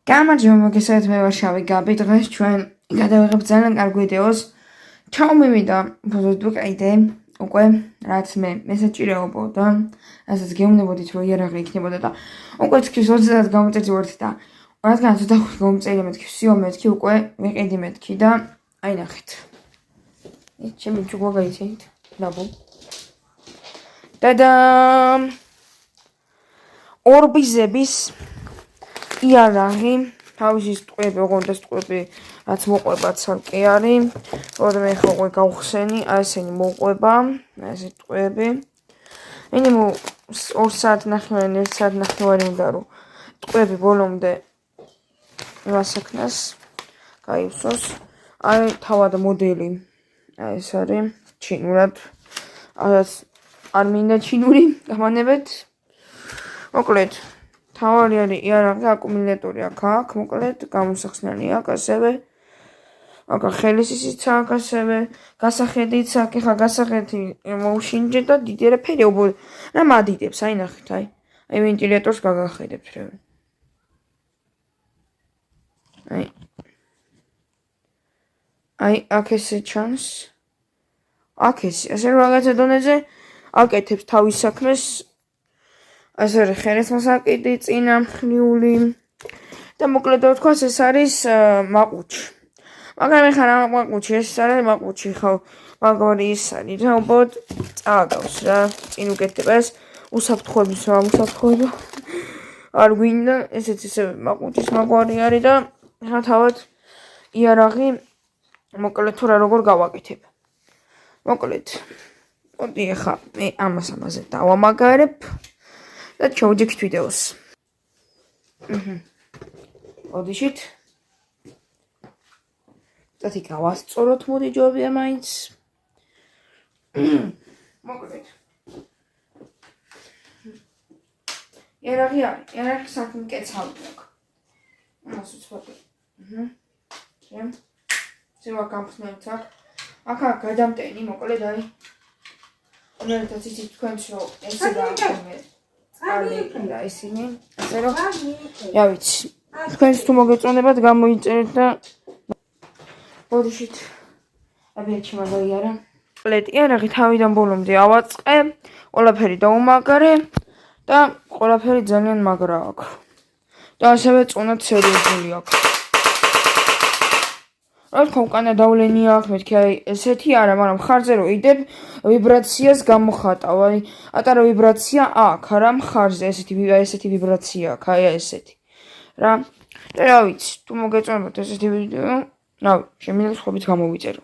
გამარჯობა მოგესალმებით, მე ვარ შავი გაბი. დღეს ჩვენ გადავიღებთ ძალიან კარგ ვიდეოს. ჩამოვიდა ბოლოდ ვიყიდე უკვე რაც მე საჭიროებოდა, რასაც გეუბნებოდით რომ იარაღი იქნებოდა და უკვე თქვის 20-დან გამოწერთ და რადგან ცოტა გამოწერია მეთქი, всё მეთქი უკვე ვიყიდი მეთქი და აი ნახეთ. ჩემი ჯგვა გაიცით? ნაბუ. და ორბიზების იარაღი, თავისი ტყვეები, ოღონდ ეს ტყვეები რაც მოყვება ცალკე არის. როდესაც მე ხო გავხსენი, აი ესენი მოყვება, ეს ტყვეები. მინიმუმ 2 საათი ნახევარი, 1 საათი ნახევარი უნდა რომ ტყვეები ბოლომდე მასაკნას გაივსოს. აი თავად მოდელი აი ეს არის ჩინურად. არ მინდა ჩინური გამანებეთ. მოკლედ თავარი არის იარაღი, აკუმულატორი აქ, მოკლედ გამოსახსნელი აქ, ასევე აქ ხელისისიც აქ, ასევე გასახედიც აქ, ხა გასახედი მოუშინჯე და დიდი არაფერი რა მადიდებს, აი ნახეთ, აი ვენტილატორს გაგახედებთ რა. აი აქ ესე ჩანს. აქ ესე რაღაცა დონეზე აკეთებს თავის საქმეს. ასე არის ხელისმოსაკიდი, წინამხნიული და მოკლედ ვთქვას ეს არის მაყუჩი. მაგრამ ეხლა რა მაყუჩი, ეს არის მაყუჩი ხო, მაგარი ის არის რა, უბრალოდ წააგავს რა, წინ უკეთდება ეს უსაფრთხოების რა, უსაფრთხოება არ გვინდა, ესეც ისე მაყუჩის მაგვარი არის და ეხლა თავად იარაღი მოკლედ თუ რა როგორ გავაკეთებ. მოკლედ მოდი ეხლა მე ამაზე დავამაგარებ და ჩავჯექით ვიდეოს. ოდიშით. წათი გავასწოროთ მოდი ჯობია მაინც. მოკლედ. იარაღი საქმე კეცავდი აქ. ამას უცბობი. ზევა გამხსნელთ აქ. აქ გადამტენი მოკლედ აი. რომელთაც იცით თქვენს რომ ესე გააკეთე. და ისინი ასე რომ რა ვიცი თქვენს თუ მოგეწონებათ გამოიწერეთ და ბოდიშით აბიაჩი მაგარია მოკლედ იარაღი თავიდან ბოლომდე ავაწყე, ყველაფერი დაუმაგარე და ყველაფერი ძალიან მაგრა აქვს და ასევე წონად სერიოზული აქვს. რა თქმა უნდა დავლენი აქვს, მეთქი აი ესეთი არა, მაგრამ მხარზე რო იდებ ვიბრაციას გამოხატავ, აი ატარა ვიბრაცია აქ, არა მხარზე ესეთი ვიბრაცია აქვს, აი ესეთი. რა. და რა ვიცი, თუ მოგეწონებათ ესეთი ვიდეო, რავი, შემიძლია სხვაობით გამოვიწერო.